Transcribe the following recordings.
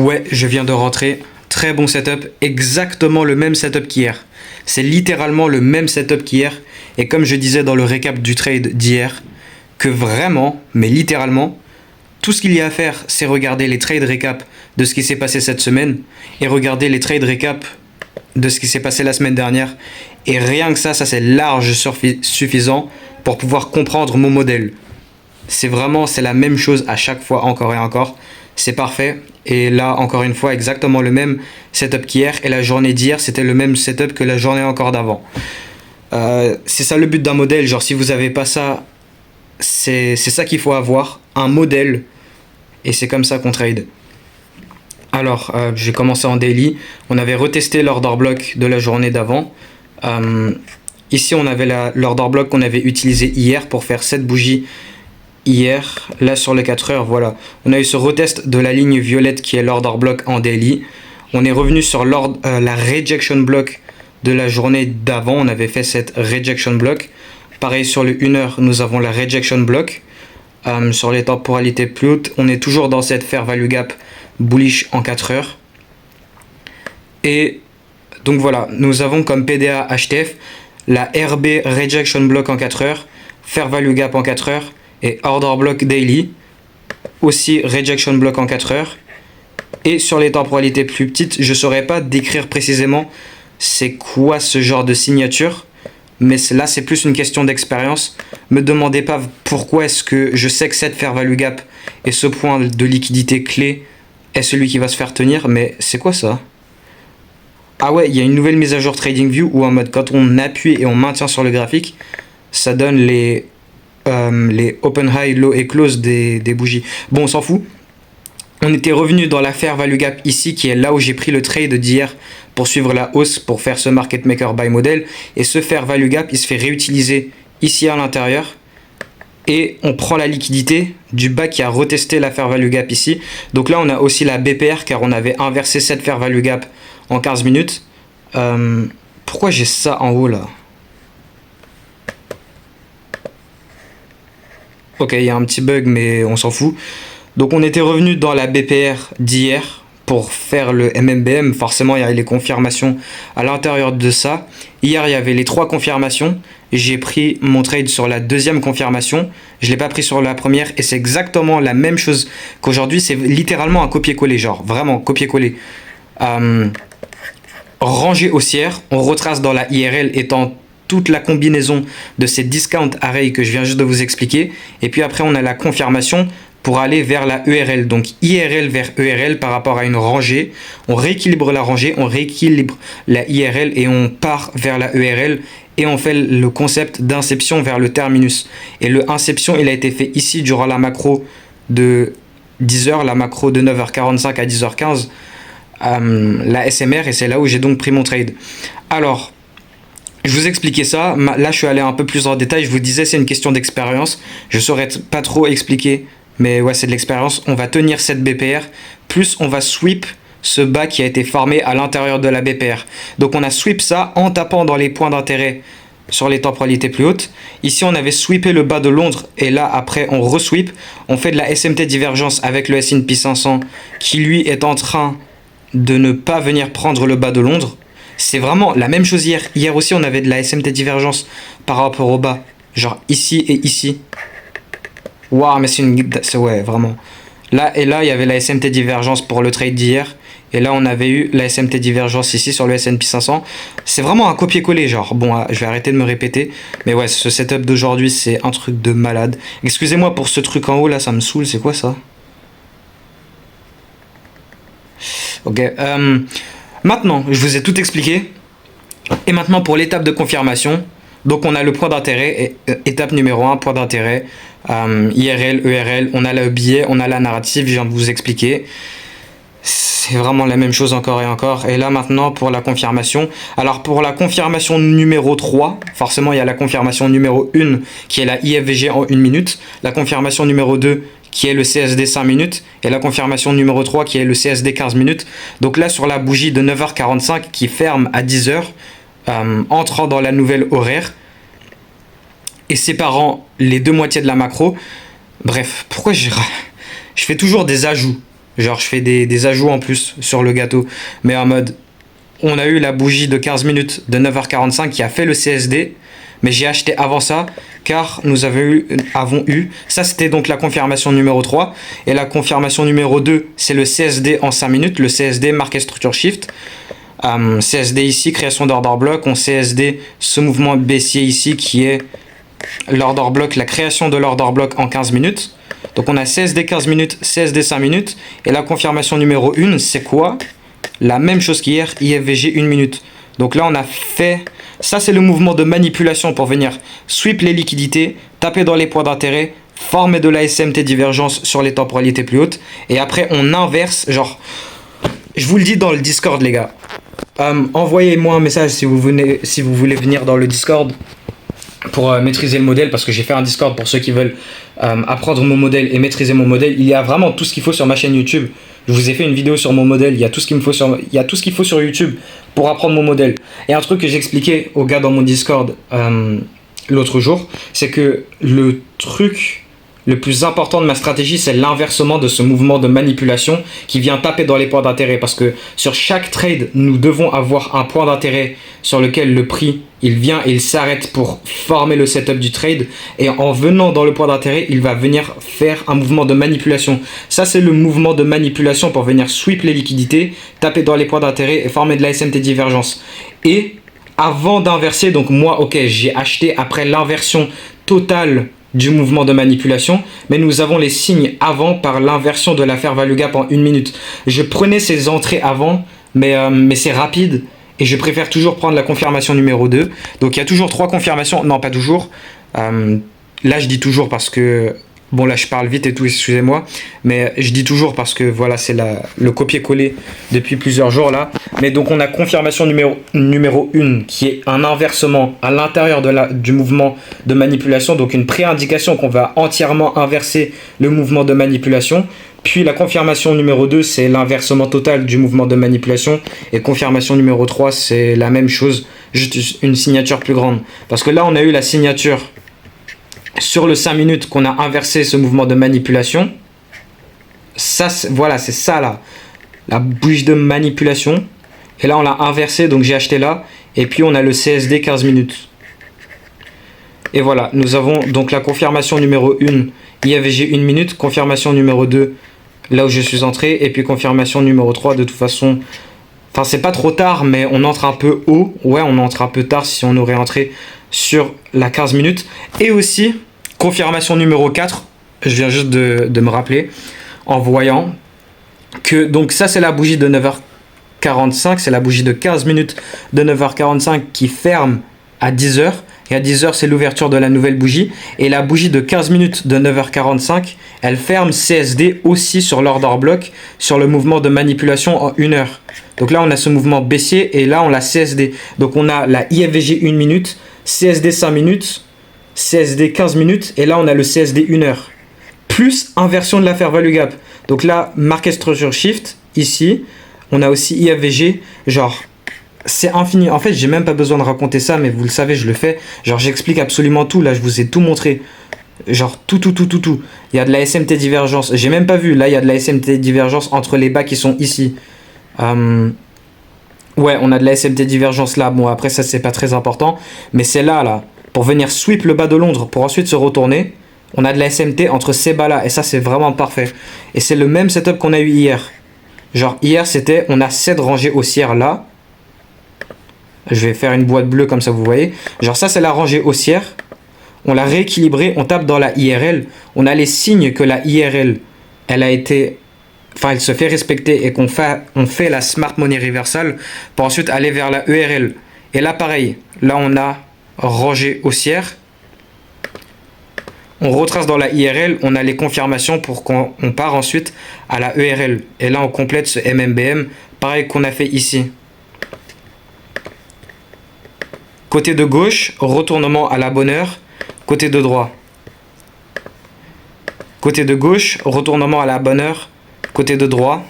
Ouais, je viens de rentrer. Très bon setup, exactement le même setup qu'hier. C'est littéralement le même setup qu'hier. Et comme je disais dans le récap du trade d'hier, que vraiment, mais littéralement, tout ce qu'il y a à faire, c'est regarder les trades récap de ce qui s'est passé cette semaine et regarder les trades récap de ce qui s'est passé la semaine dernière. Et rien que ça c'est large suffisant pour pouvoir comprendre mon modèle. C'est la même chose à chaque fois, encore et encore. C'est parfait. Et là, encore une fois, exactement le même setup qu'hier. Et la journée d'hier, c'était le même setup que la journée encore d'avant. C'est ça le but d'un modèle. Genre, si vous n'avez pas ça, c'est ça qu'il faut avoir. Un modèle. Et c'est comme ça qu'on trade. Alors, j'ai commencé en daily. On avait retesté l'order block de la journée d'avant. Ici, on avait l'order block qu'on avait utilisé hier pour faire cette bougie hier, là sur les 4 heures, voilà. On a eu ce retest de la ligne violette qui est l'order block en daily. On est revenu sur la rejection block de la journée d'avant. On avait fait cette rejection block. Pareil sur le 1 heure, nous avons la rejection block. Sur les temporalités plus hautes, on est toujours dans cette fair value gap bullish en 4 heures. Et donc voilà, nous avons comme PDA HTF la RB rejection block en 4 heures, fair value gap en 4 heures, et order block daily, aussi rejection block en 4 heures. Et sur les temporalités plus petites, je ne saurais pas décrire précisément c'est quoi ce genre de signature, mais là c'est plus une question d'expérience. Me demandez pas pourquoi est-ce que je sais que cette fair value gap et ce point de liquidité clé est celui qui va se faire tenir, mais c'est quoi ça? Ah ouais, il y a une nouvelle mise à jour TradingView où en mode quand on appuie et on maintient sur le graphique, ça donne les open high, low et close des bougies. Bon, on s'en fout. On était revenu dans la fair value gap ici, qui est là où j'ai pris le trade d'hier pour suivre la hausse, pour faire ce market maker buy model. Et ce fair value gap, il se fait réutiliser ici à l'intérieur. Et on prend la liquidité du bas qui a retesté la fair value gap ici. Donc là, on a aussi la BPR, car on avait inversé cette fair value gap en 15 minutes. Pourquoi j'ai ça en haut là? Ok, il y a un petit bug, mais on s'en fout. Donc on était revenu dans la BPR d'hier pour faire le MMBM. Forcément, il y avait les confirmations à l'intérieur de ça. Hier, il y avait les 3 confirmations. J'ai pris mon trade sur la deuxième confirmation. Je ne l'ai pas pris sur la première. Et c'est exactement la même chose qu'aujourd'hui. C'est littéralement un copier-coller, genre vraiment copier-coller. Rangée haussière. On retrace dans la IRL étant toute la combinaison de ces discount arrays que je viens juste de vous expliquer. Et puis après, on a la confirmation pour aller vers la ERL. Donc IRL vers ERL par rapport à une rangée. On rééquilibre la rangée, on rééquilibre la IRL et on part vers la ERL. Et on fait le concept d'inception vers le terminus. Et le inception, il a été fait ici durant la macro de 10h, la macro de 9h45 à 10h15. La SMR, et c'est là où j'ai donc pris mon trade. Alors, je vous expliquais ça, là je suis allé un peu plus en détail, je vous disais c'est une question d'expérience, je saurais pas trop expliquer, mais ouais c'est de l'expérience. On va tenir cette BPR, plus on va sweep ce bas qui a été formé à l'intérieur de la BPR. Donc on a sweep ça en tapant dans les points d'intérêt sur les temporalités plus hautes. Ici on avait sweepé le bas de Londres, et là après on resweep, on fait de la SMT divergence avec le S&P 500 qui lui est en train de ne pas venir prendre le bas de Londres. C'est vraiment la même chose hier. Hier aussi, on avait de la SMT divergence par rapport au bas. Genre ici et ici. Waouh, mais c'est ouais, vraiment. Là et là, il y avait la SMT divergence pour le trade d'hier. Et là, on avait eu la SMT divergence ici sur le S&P 500. C'est vraiment un copier-coller, genre. Bon, je vais arrêter de me répéter. Mais ouais, ce setup d'aujourd'hui, c'est un truc de malade. Excusez-moi pour ce truc en haut, là, ça me saoule. C'est quoi ça? Ok, maintenant, je vous ai tout expliqué. Et maintenant, pour l'étape de confirmation. Donc, on a le point d'intérêt. Étape numéro 1, point d'intérêt. IRL, ERL. On a le billet, on a la narrative. Je viens de vous expliquer. C'est vraiment la même chose encore et encore. Et là, maintenant, pour la confirmation. Alors, pour la confirmation numéro 3, forcément, il y a la confirmation numéro 1 qui est la IFVG en 1 minute. La confirmation numéro 2 qui est le CSD 5 minutes, et la confirmation numéro 3 qui est le CSD 15 minutes. Donc là, sur la bougie de 9h45 qui ferme à 10h, entrant dans la nouvelle horaire, et séparant les deux moitiés de la macro. Bref, pourquoi je fais toujours des ajouts? Genre, je fais des ajouts en plus sur le gâteau. Mais en mode, on a eu la bougie de 15 minutes de 9h45 qui a fait le CSD. Mais j'ai acheté avant ça, car nous avons eu ça c'était donc la confirmation numéro 3. Et la confirmation numéro 2, c'est le CSD en 5 minutes, le CSD marqué structure shift. CSD ici, création d'order block. On CSD ce mouvement baissier ici qui est l'order block, la création de l'order block en 15 minutes. Donc on a CSD 15 minutes, CSD 5 minutes. Et la confirmation numéro 1, c'est quoi? La même chose qu'hier, IFVG 1 minute. Donc là on a fait... Ça c'est le mouvement de manipulation pour venir sweep les liquidités, taper dans les points d'intérêt, former de la SMT divergence sur les temporalités plus hautes. Et après on inverse, genre... Je vous le dis dans le Discord les gars. Envoyez-moi un message si vous voulez venir dans le Discord pour maîtriser le modèle, parce que j'ai fait un Discord pour ceux qui veulent apprendre mon modèle et maîtriser mon modèle. Il y a vraiment tout ce qu'il faut sur ma chaîne YouTube. Je vous ai fait une vidéo sur mon modèle, il y a tout ce qu'il faut sur YouTube pour apprendre mon modèle. Et un truc que j'expliquais aux gars dans mon Discord l'autre jour, c'est que le truc le plus important de ma stratégie, c'est l'inversement de ce mouvement de manipulation qui vient taper dans les points d'intérêt. Parce que sur chaque trade, nous devons avoir un point d'intérêt sur lequel le prix, il vient et il s'arrête pour former le setup du trade. Et en venant dans le point d'intérêt, il va venir faire un mouvement de manipulation. Ça, c'est le mouvement de manipulation pour venir sweep les liquidités, taper dans les points d'intérêt et former de la SMT divergence. Et avant d'inverser, donc moi, ok, j'ai acheté après l'inversion totale du mouvement de manipulation, mais nous avons les signes avant par l'inversion de la fair value gap en 1 minute. Je prenais ces entrées avant, mais c'est rapide et je préfère toujours prendre la confirmation numéro 2. Donc il y a toujours 3 confirmations, non pas toujours. Là je dis toujours parce que, bon là je parle vite et tout, excusez-moi, mais je dis toujours parce que voilà, c'est le copier-coller depuis plusieurs jours là. Mais donc on a confirmation numéro 1 qui est un inversement à l'intérieur du mouvement de manipulation, donc une pré-indication qu'on va entièrement inverser le mouvement de manipulation. Puis la confirmation numéro 2, c'est l'inversement total du mouvement de manipulation. Et confirmation numéro 3, c'est la même chose, juste une signature plus grande. Parce que là on a eu la signature sur le 5 minutes qu'on a inversé ce mouvement de manipulation. Ça, voilà, c'est ça là, la bougie de manipulation. Et là on l'a inversé, donc j'ai acheté là. Et puis on a le CSD 15 minutes. Et voilà, nous avons donc la confirmation numéro 1, IFVG 1 minute. Confirmation numéro 2, là où je suis entré. Et puis confirmation numéro 3, de toute façon... Enfin, c'est pas trop tard, mais on entre un peu haut. Ouais, on entre un peu tard si on aurait entré sur la 15 minutes. Et aussi, confirmation numéro 4, je viens juste de me rappeler, en voyant que, donc ça c'est la bougie de 9h45, c'est la bougie de 15 minutes de 9h45 qui ferme à 10h. Et à 10h, c'est l'ouverture de la nouvelle bougie. Et la bougie de 15 minutes de 9h45, elle ferme CSD aussi sur l'order block, sur le mouvement de manipulation en 1 heure. Donc là, on a ce mouvement baissier et là, on a CSD. Donc on a la IFVG 1 minute, CSD 5 minutes, CSD 15 minutes. Et là, on a le CSD 1 heure. Plus inversion de la fair value gap. Donc là, marqué structure shift, ici. On a aussi IFVG, genre... C'est infini. En fait, j'ai même pas besoin de raconter ça, mais vous le savez, je le fais. Genre, j'explique absolument tout. Là, je vous ai tout montré. Genre, tout. Il y a de la SMT divergence. J'ai même pas vu. Là, il y a de la SMT divergence entre les bas qui sont ici. Ouais, on a de la SMT divergence là. Bon, après, ça, c'est pas très important. Mais c'est là. Pour venir sweep le bas de Londres, pour ensuite se retourner. On a de la SMT entre ces bas-là. Et ça, c'est vraiment parfait. Et c'est le même setup qu'on a eu hier. Genre, hier, c'était... On a 7 rangées haussières là. Je vais faire une boîte bleue comme ça, vous voyez. Genre ça, c'est la rangée haussière. On l'a rééquilibré, on tape dans la IRL. On a les signes que la IRL, elle a été... Enfin, elle se fait respecter et qu'on fait la Smart Money Reversal pour ensuite aller vers la ERL. Et là, pareil. Là, on a rangée haussière. On retrace dans la IRL, on a les confirmations pour qu'on part ensuite à la ERL. Et là, on complète ce MMBM, pareil qu'on a fait ici. Côté de gauche, retournement à la bonne heure. Côté de droit. Côté de gauche, retournement à la bonne heure. Côté de droit.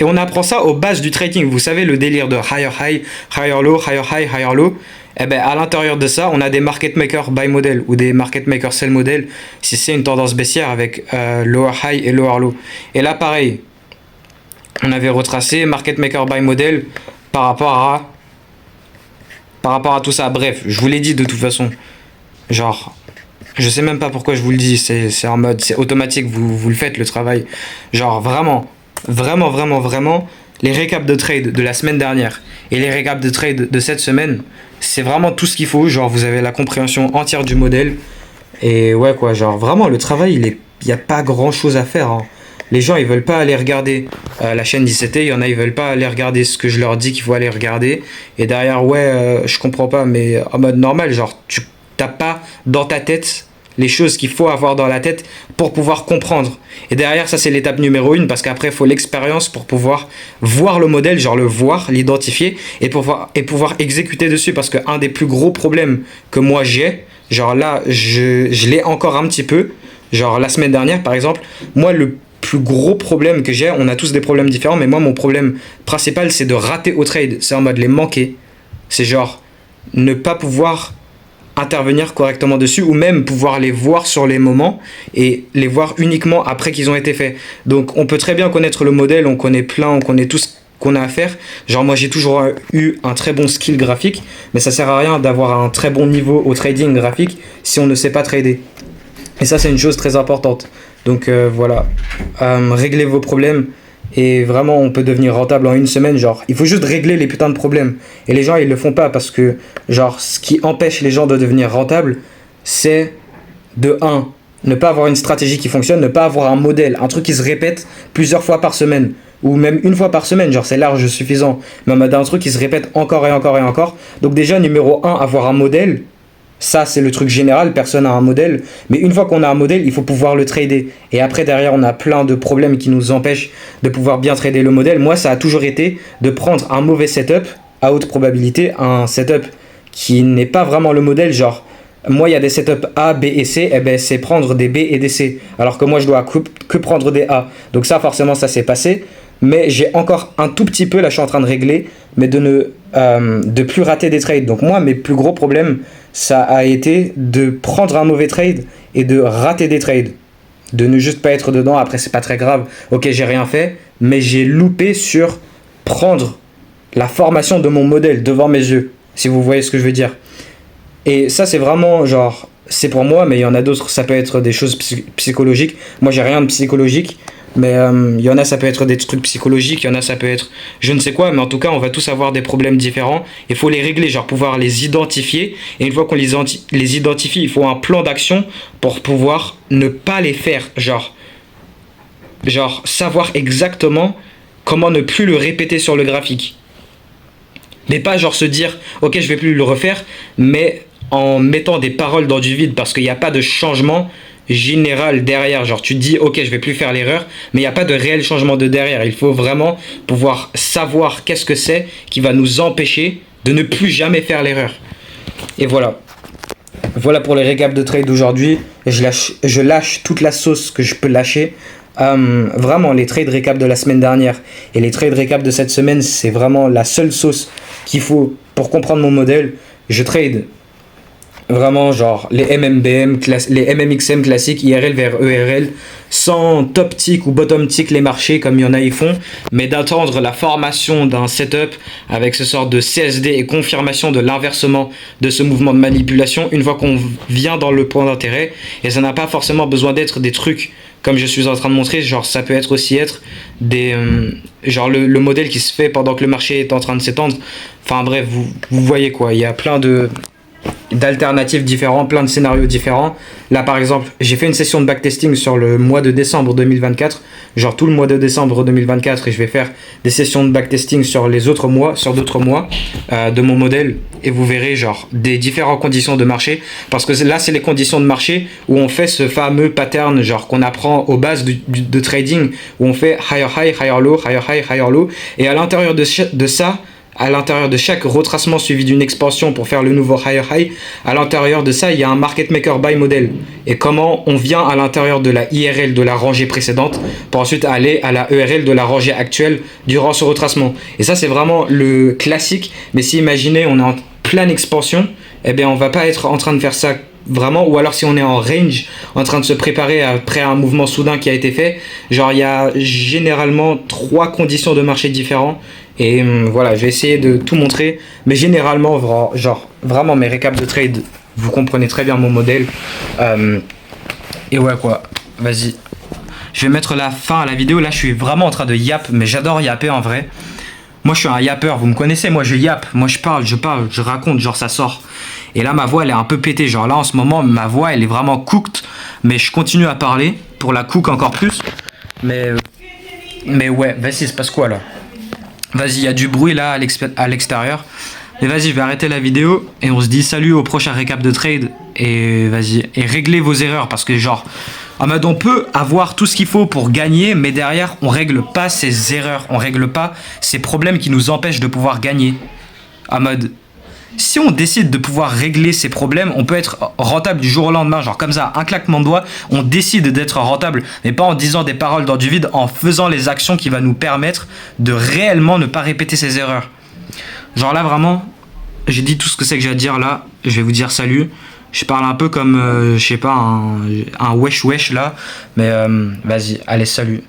Et on apprend ça aux bases du trading. Vous savez, le délire de higher high, higher low, higher high, higher low. Eh ben, à l'intérieur de ça, on a des market maker buy model ou des market maker sell model si c'est une tendance baissière avec lower high et lower low. Et là, pareil, on avait retracé market maker buy model par rapport à tout ça. Bref, je vous l'ai dit de toute façon. Genre, je sais même pas pourquoi je vous le dis. C'est en mode, c'est automatique, vous le faites le travail. Genre, vraiment, les récaps de trade de la semaine dernière et les récaps de trade de cette semaine, c'est vraiment tout ce qu'il faut. Genre, vous avez la compréhension entière du modèle. Et ouais, quoi, genre, vraiment, le travail, il n'y a pas grand chose à faire, hein. Les gens, ils veulent pas aller regarder la chaîne d'ICT. Il y en a, ils veulent pas aller regarder ce que je leur dis qu'il faut aller regarder. Et derrière, ouais, je comprends pas, mais en mode normal, genre, tu t'as pas dans ta tête les choses qu'il faut avoir dans la tête pour pouvoir comprendre. Et derrière, ça, c'est l'étape numéro 1, parce qu'après, il faut l'expérience pour pouvoir voir le modèle, genre le voir, l'identifier, et pouvoir exécuter dessus. Parce qu'un des plus gros problèmes que moi j'ai, genre là, je l'ai encore un petit peu, genre la semaine dernière, par exemple, moi, le plus gros problème que j'ai, on a tous des problèmes différents, mais moi, mon problème principal, c'est de rater au trade. C'est en mode les manquer. C'est genre ne pas pouvoir intervenir correctement dessus, ou même pouvoir les voir sur les moments et les voir uniquement après qu'ils ont été faits. Donc on peut très bien connaître le modèle, on connaît tout ce qu'on a à faire. Genre moi j'ai toujours eu un très bon skill graphique, mais ça sert à rien d'avoir un très bon niveau au trading graphique si on ne sait pas trader. Et ça c'est une chose très importante. Donc voilà, réglez vos problèmes. Et vraiment, on peut devenir rentable en une semaine. Genre, il faut juste régler les putains de problèmes. Et les gens, ils le font pas parce que, genre, ce qui empêche les gens de devenir rentables, c'est de 1, ne pas avoir une stratégie qui fonctionne, ne pas avoir un modèle, un truc qui se répète plusieurs fois par semaine. Ou même une fois par semaine, genre, c'est large suffisant. Mais en mode un truc qui se répète encore et encore et encore. Donc, déjà, numéro 1, avoir un modèle. Ça, c'est le truc général, personne n'a un modèle. Mais une fois qu'on a un modèle, il faut pouvoir le trader. Et après, derrière, on a plein de problèmes qui nous empêchent de pouvoir bien trader le modèle. Moi, ça a toujours été de prendre un mauvais setup à haute probabilité, un setup qui n'est pas vraiment le modèle. Genre, moi, il y a des setups A, B et C, et ben, c'est prendre des B et des C. Alors que moi, je dois que prendre des A. Donc ça, forcément, ça s'est passé. Mais j'ai encore un tout petit peu, là je suis en train de régler, mais de plus rater des trades. Donc moi, mes plus gros problèmes, ça a été de prendre un mauvais trade et de rater des trades. De ne juste pas être dedans, après c'est pas très grave, ok j'ai rien fait, mais j'ai loupé sur prendre la formation de mon modèle devant mes yeux, si vous voyez ce que je veux dire. Et ça c'est vraiment genre, c'est pour moi, mais il y en a d'autres, ça peut être des choses psychologiques. Moi j'ai rien de psychologique. Mais il y en a, ça peut être des trucs psychologiques, il y en a, ça peut être je ne sais quoi, mais en tout cas, on va tous avoir des problèmes différents. Il faut les régler, genre pouvoir les identifier. Et une fois qu'on les identifie, il faut un plan d'action pour pouvoir ne pas les faire. Genre savoir exactement comment ne plus le répéter sur le graphique. Mais pas genre se dire, ok, je vais plus le refaire, mais en mettant des paroles dans du vide, parce qu'il n'y a pas de changement général derrière. Genre tu te dis ok je vais plus faire l'erreur, mais il n'y a pas de réel changement de derrière. Il faut vraiment pouvoir savoir qu'est-ce que c'est qui va nous empêcher de ne plus jamais faire l'erreur. Et voilà pour les récaps de trade d'aujourd'hui. Je lâche toute la sauce que je peux lâcher. Vraiment les trades récaps de la semaine dernière et les trades récaps de cette semaine, c'est vraiment la seule sauce qu'il faut pour comprendre mon modèle. Je trade vraiment genre les MMBM, les MMXM classiques, IRL vers ERL, sans top tick ou bottom tick les marchés comme il y en a ils font, mais d'attendre la formation d'un setup avec ce sort de CSD et confirmation de l'inversement de ce mouvement de manipulation une fois qu'on vient dans le point d'intérêt. Et ça n'a pas forcément besoin d'être des trucs comme je suis en train de montrer, genre ça peut être aussi être des genre le modèle qui se fait pendant que le marché est en train de s'étendre. Enfin bref, vous voyez quoi, il y a plein d'alternatives différentes, plein de scénarios différents. Là par exemple, j'ai fait une session de backtesting sur le mois de décembre 2024, genre tout le mois de décembre 2024, et je vais faire des sessions de backtesting sur les autres mois, sur d'autres mois de mon modèle, et vous verrez genre des différentes conditions de marché, parce que là c'est les conditions de marché où on fait ce fameux pattern genre qu'on apprend aux bases de trading, où on fait higher high, higher low, higher high, higher low, et à l'intérieur de ça, à l'intérieur de chaque retracement suivi d'une expansion pour faire le nouveau higher high, à l'intérieur de ça, il y a un market maker buy model. Et comment on vient à l'intérieur de la IRL de la rangée précédente pour ensuite aller à la ERL de la rangée actuelle durant ce retracement. Et ça, c'est vraiment le classique. Mais si imaginez, on est en pleine expansion, eh bien, on va pas être en train de faire ça vraiment, ou alors si on est en range en train de se préparer après un mouvement soudain qui a été fait, genre il y a généralement 3 conditions de marché différents et voilà, je vais essayer de tout montrer, mais généralement genre vraiment mes récaps de trade, vous comprenez très bien mon modèle. Et ouais quoi, vas-y, je vais mettre la fin à la vidéo. Là je suis vraiment en train de yap, mais j'adore yapper en vrai. Moi je suis un yapper, vous me connaissez, moi je yappe, moi je parle, je raconte, genre ça sort. Et là ma voix elle est un peu pétée, genre là en ce moment ma voix elle est vraiment cooked, mais je continue à parler pour la cook encore plus. Mais ouais, vas-y, il se passe quoi là? Vas-y, il y a du bruit là à l'extérieur. Mais vas-y, je vais arrêter la vidéo et on se dit salut au prochain récap de trade. Et vas-y, et réglez vos erreurs parce que genre, en mode on peut avoir tout ce qu'il faut pour gagner, mais derrière on règle pas ces erreurs, on règle pas ces problèmes qui nous empêchent de pouvoir gagner. En mode, si on décide de pouvoir régler ces problèmes, on peut être rentable du jour au lendemain, genre comme ça, un claquement de doigts, on décide d'être rentable, mais pas en disant des paroles dans du vide, en faisant les actions qui va nous permettre de réellement ne pas répéter ces erreurs. Genre là vraiment, j'ai dit tout ce que c'est que j'ai à dire là, je vais vous dire salut. Je parle un peu comme, je sais pas, un wesh wesh là, mais vas-y, allez salut.